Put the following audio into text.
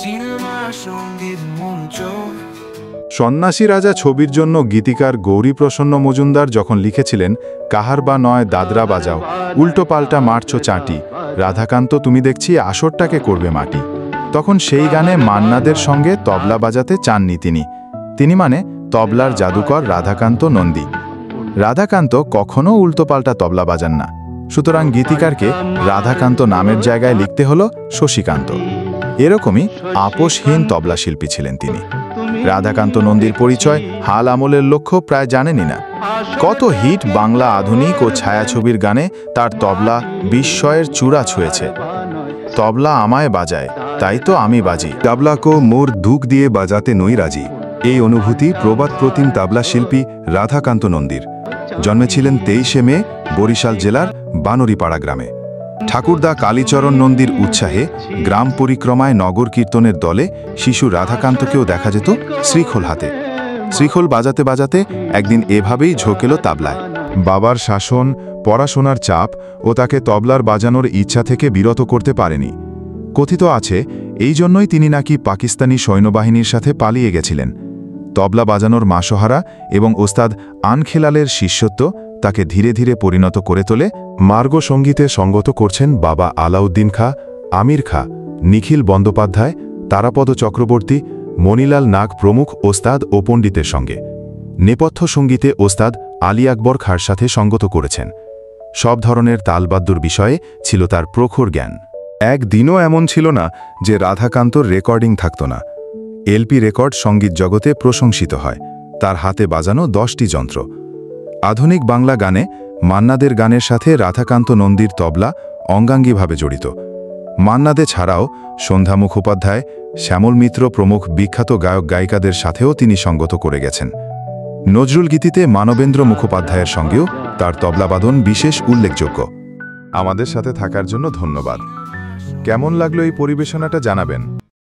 Cinema সঙ্গীত মঞ্চ। সন্ন্যাসী রাজা ছবির জন্য গীতিকার গৌরীপ্রসন্ন মজুমদার যখন লিখেছিলেন, কাহার বা নয় দাদরা বাজাও, উল্টো পাল্টা মারছো চাটি, রাধাকান্ত তুমি দেখছি আসরটাকে করবে মাটি, তখন সেই গানে মান্নাদের সঙ্গে তবলা বাজাতে চাননি তিনি মানে তবলার জাদুকর রাধাকান্ত নন্দী। রাধাকান্ত কখনো উল্টোপাল্টা তবলা বাজান না, সুতরাং গীতিকারকে রাধাকান্ত নামের জায়গায় লিখতে হলো শশীকান্ত। এরকমই আপোষহীন তবলা শিল্পী ছিলেন তিনি। রাধাকান্ত নন্দীর পরিচয় হাল আমলের লক্ষ্য প্রায় জানেনই না। কত হিট বাংলা আধুনিক ও ছায়াছবির গানে তার তবলা বিস্ময়ের চূড়া ছুঁয়েছে। তবলা আমায় বাজায়, তাই তো আমি বাজি, তবলাকো মোর দুঃখ দিয়ে বাজাতে নই রাজি, এই অনুভূতি প্রবাদ প্রতিম তবলা শিল্পী রাধাকান্ত নন্দীর। জন্মেছিলেন 23শে মে বরিশাল জেলার বানরিপাড়া গ্রামে। ঠাকুরদা কালীচরণ নন্দীর উৎসাহে গ্রাম পরিক্রমায় নগর কীর্তনের দলে শিশু রাধাকান্তকেও দেখা যেত শ্রীখোল হাতে। শ্রীখোল বাজাতে বাজাতে একদিন এভাবেই ঝোঁকেল তাবলায়। বাবার শাসন, পড়াশোনার চাপ ও তাকে তবলার বাজানোর ইচ্ছা থেকে বিরত করতে পারেনি। কথিত আছে এই জন্যই তিনি নাকি পাকিস্তানি সৈন্যবাহিনীর সাথে পালিয়ে গেছিলেন। তবলা বাজানোর মাসোহারা এবং ওস্তাদ আনখেলালের শিষ্যত্ব তাকে ধীরে ধীরে পরিণত করে তোলে। মার্গ সঙ্গীতে সঙ্গত করছেন বাবা আলাউদ্দিন খাঁ, আমির খাঁ, নিখিল বন্দ্যোপাধ্যায়, তারাপদ চক্রবর্তী, মণিলাল নাগ প্রমুখ ওস্তাদ ও পণ্ডিতের সঙ্গে। নেপথ্য সঙ্গীতে ওস্তাদ আলী আকবর খাঁর সাথে সঙ্গত করেছেন। সব ধরনের তালবাদ্যর বিষয়ে ছিল তার প্রখর জ্ঞান। একদিনও এমন ছিল না যে রাধাকান্তর রেকর্ডিং থাকত না। এলপি রেকর্ড সঙ্গীত জগতে প্রশংসিত হয়। তার হাতে বাজানো 10টি যন্ত্র। আধুনিক বাংলা গানে মান্নাদের গানের সাথে রাধাকান্ত নন্দীর তবলা অঙ্গাঙ্গিভাবে জড়িত। মান্নাদে ছাড়াও সন্ধ্যা মুখোপাধ্যায়, শ্যামল মিত্র প্রমুখ বিখ্যাত গায়ক গায়িকাদের সাথেও তিনি সঙ্গত করে গেছেন। নজরুল গীতিতে মানবেন্দ্র মুখোপাধ্যায়ের সঙ্গেও তার তবলাবাদন বিশেষ উল্লেখযোগ্য। আমাদের সাথে থাকার জন্য ধন্যবাদ। কেমন লাগলো এই পরিবেশনাটা জানাবেন।